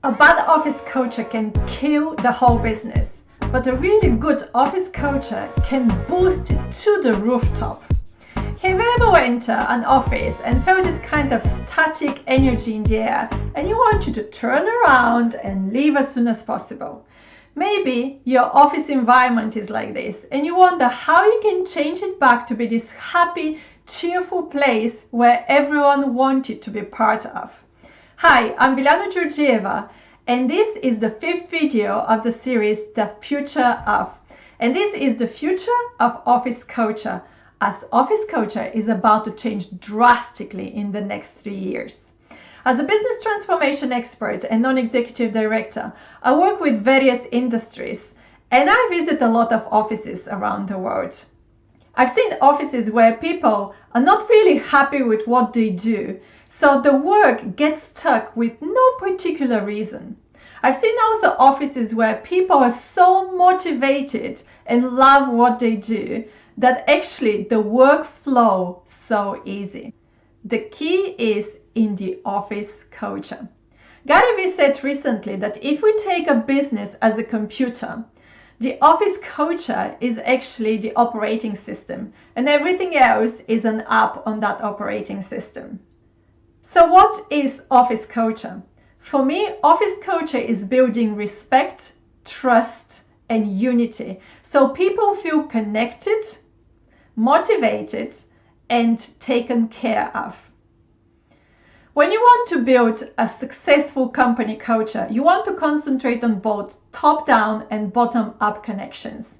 A bad office culture can kill the whole business, but a really good office culture can boost it to the rooftop. Have you ever went to an office and felt this kind of static energy in the air and you want you to turn around and leave as soon as possible? Maybe your office environment is like this and you wonder how you can change it back to be this happy, cheerful place where everyone wanted to be part of. Hi, I'm Georgieva, and this is the 5th video of the series The Future of. And this is the future of office culture, as office culture is about to change drastically in the next 3 years. As a business transformation expert and non-executive director, I work with various industries and I visit a lot of offices around the world. I've seen offices where people are not really happy with what they do, so the work gets stuck with no particular reason. I've seen also offices where people are so motivated and love what they do that actually the work flows so easy. The key is in the office culture. Gary Vee said recently that if we take a business as a computer, the office culture is actually the operating system, and everything else is an app on that operating system. So what is office culture? For me, office culture is building respect, trust, and unity, so people feel connected, motivated, and taken care of. When you want to build a successful company culture, you want to concentrate on both top-down and bottom-up connections.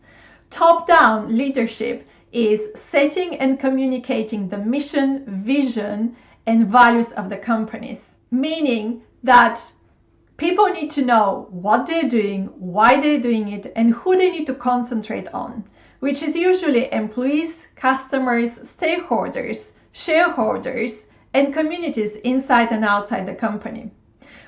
Top-down leadership is setting and communicating the mission, vision, and values of the companies, meaning that people need to know what they're doing, why they're doing it, and who they need to concentrate on, which is usually employees, customers, stakeholders, shareholders, and communities inside and outside the company.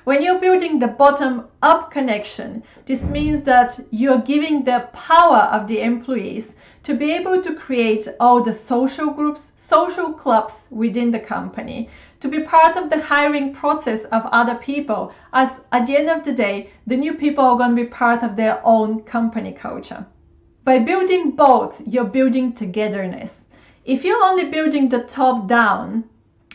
When you're building the bottom-up connection, this means that you're giving the power of the employees to be able to create all the social groups, social clubs within the company, to be part of the hiring process of other people, as at the end of the day, the new people are going to be part of their own company culture. By building both, you're building togetherness. If you're only building the top-down,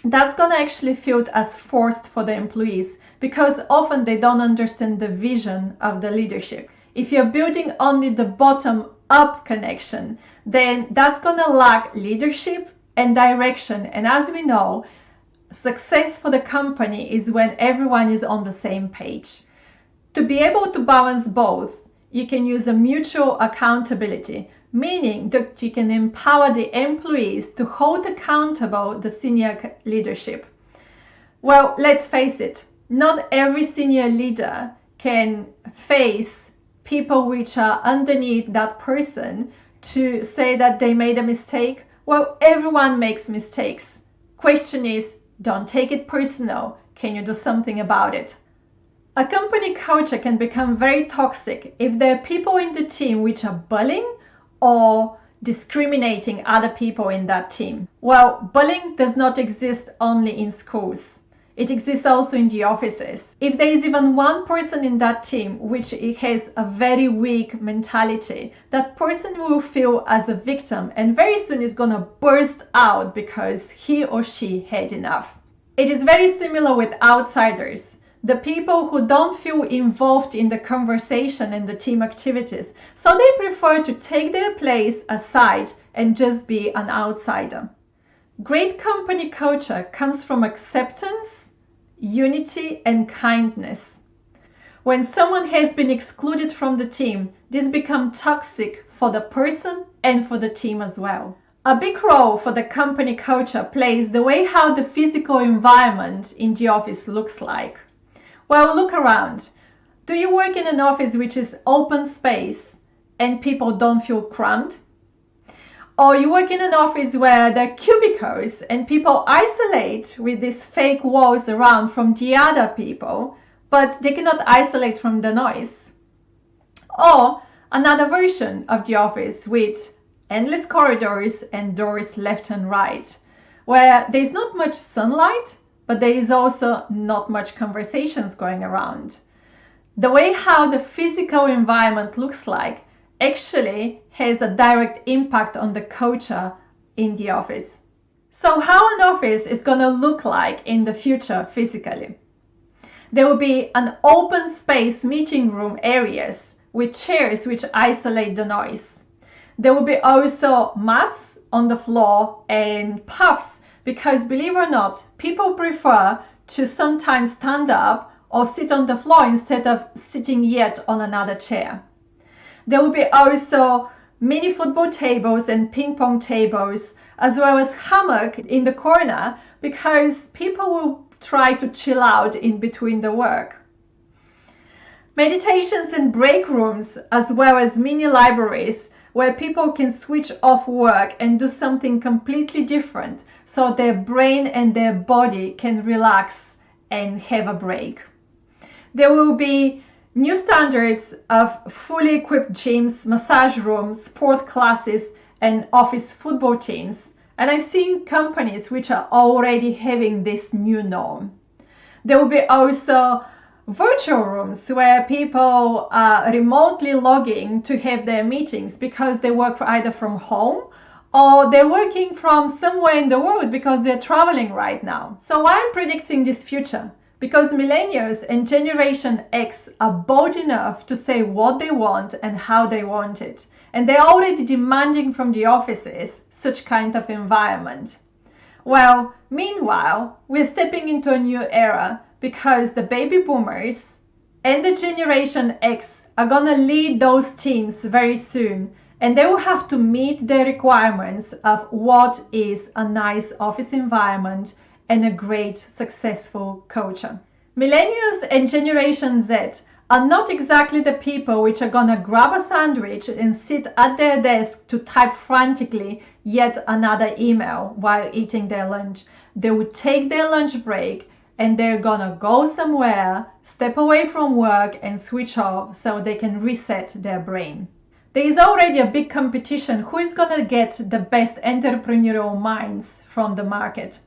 that's going to actually feel as forced for the employees because often they don't understand the vision of the leadership. If you're building only the bottom-up connection, then that's going to lack leadership and direction. And as we know, success for the company is when everyone is on the same page. To be able to balance both, you can use a mutual accountability, meaning that you can empower the employees to hold accountable the senior leadership. Well, let's face it, not every senior leader can face people which are underneath that person to say that they made a mistake. Well, everyone makes mistakes. Question is, don't take it personal. Can you do something about it? A company culture can become very toxic if there are people in the team which are bullying or discriminating other people in that team. Well, bullying does not exist only in schools. It exists also in the offices. If there is even one person in that team which has a very weak mentality, that person will feel as a victim and very soon is going to burst out because he or she had enough. It is very similar with outsiders. The people who don't feel involved in the conversation and the team activities, so they prefer to take their place aside and just be an outsider. Great company culture comes from acceptance, unity, and kindness. When someone has been excluded from the team, this becomes toxic for the person and for the team as well. A big role for the company culture plays the way how the physical environment in the office looks like. Well, look around. Do you work in an office which is open space and people don't feel cramped? Or you work in an office where there are cubicles and people isolate with these fake walls around from the other people, but they cannot isolate from the noise? Or another version of the office with endless corridors and doors left and right, where there's not much sunlight, but there is also not much conversations going around. The way how the physical environment looks like actually has a direct impact on the culture in the office. So how an office is going to look like in the future physically? There will be an open space meeting room areas with chairs which isolate the noise. There will be also mats on the floor and puffs because, believe it or not, people prefer to sometimes stand up or sit on the floor instead of sitting yet on another chair. There will be also mini football tables and ping pong tables, as well as hammock in the corner because people will try to chill out in between the work. Meditations and break rooms, as well as mini libraries where people can switch off work and do something completely different so their brain and their body can relax and have a break. There will be new standards of fully equipped gyms, massage rooms, sport classes, and office football teams. And I've seen companies which are already having this new norm. There will be also virtual rooms where people are remotely logging to have their meetings because they work either from home or they're working from somewhere in the world because they're traveling right now. So why I'm predicting this future? Because millennials and Generation X are bold enough to say what they want and how they want it. And they're already demanding from the offices such kind of environment. Well, meanwhile, we're stepping into a new era because the baby boomers and the Generation X are gonna lead those teams very soon, and they will have to meet the requirements of what is a nice office environment and a great successful culture. Millennials and Generation Z are not exactly the people which are gonna grab a sandwich and sit at their desk to type frantically yet another email while eating their lunch. They would take their lunch break and they're gonna go somewhere, step away from work and switch off so they can reset their brain. There is already a big competition who is gonna get the best entrepreneurial minds from the market.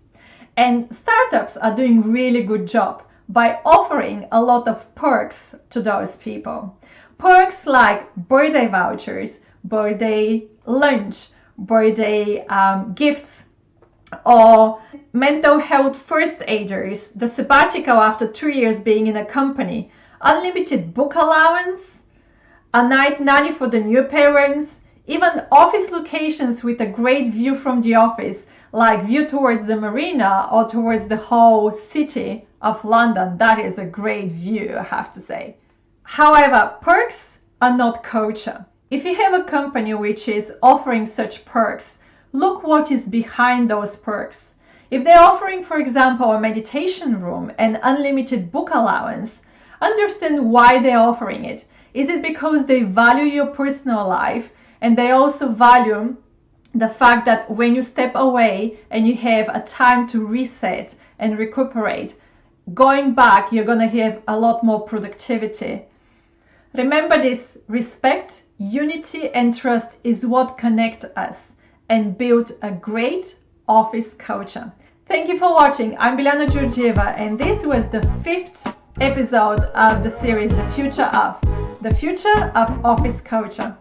And startups are doing really good job by offering a lot of perks to those people. Perks like birthday vouchers, birthday lunch, birthday gifts, or mental health first aiders, the sabbatical after 2 years being in a company, unlimited book allowance, a night nanny for the new parents, even office locations with a great view from the office, like view towards the marina or towards the whole city of London. That is a great view, I have to say. However, perks are not culture. If you have a company which is offering such perks, look what is behind those perks. If they're offering, for example, a meditation room and unlimited book allowance, understand why they're offering it. Is it because they value your personal life and they also value the fact that when you step away and you have a time to reset and recuperate, going back, you're going to have a lot more productivity. Remember this: respect, unity, and trust is what connect us and build a great office culture. Thank you for watching. I'm Biljana Georgieva, and this was the 5th episode of the series The Future of Office Culture.